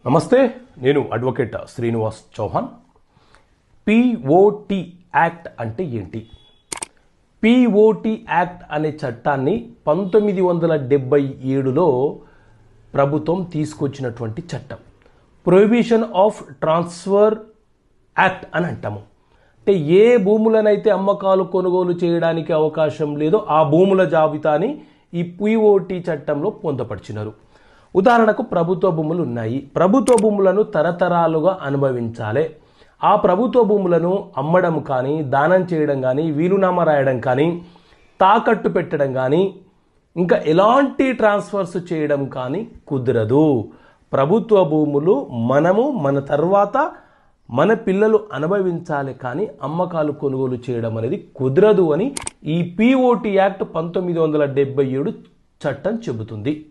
నమస్తే, నేను advocate Srinivas Chauhan. POT act అంటే ఏంటి? పిఓటి యాక్ట్ అనే చట్టాన్ని 1977లో ప్రభుత్వం తీసుకొచ్చినటువంటి చట్టం. ప్రొహిబిషన్ ఆఫ్ ట్రాన్స్ఫర్ యాక్ట్ అని అంటాము. అంటే ఏ భూములనైతే అమ్మకాలు కొనుగోలు చేయడానికి అవకాశం లేదో ఆ భూముల జాబితాని ఈ పిఓటి చట్టంలో పొందపరిచినారు. ఉదాహరణకు ప్రభుత్వ భూములు ఉన్నాయి. ప్రభుత్వ భూములను తరతరాలుగా అనుభవించాలి. ఆ ప్రభుత్వ భూములను అమ్మడం కానీ, దానం చేయడం కానీ, వీలునామా రాయడం కానీ, తాకట్టు పెట్టడం కానీ, ఇంకా ఎలాంటి ట్రాన్స్ఫర్స్ చేయడం కానీ కుదరదు. ప్రభుత్వ భూములు మనము మన తర్వాత మన పిల్లలు అనుభవించాలి, కానీ అమ్మకాలు కొనుగోలు చేయడం అనేది కుదరదు అని ఈ పిఓటి యాక్ట్ 1977 చట్టం చెబుతుంది.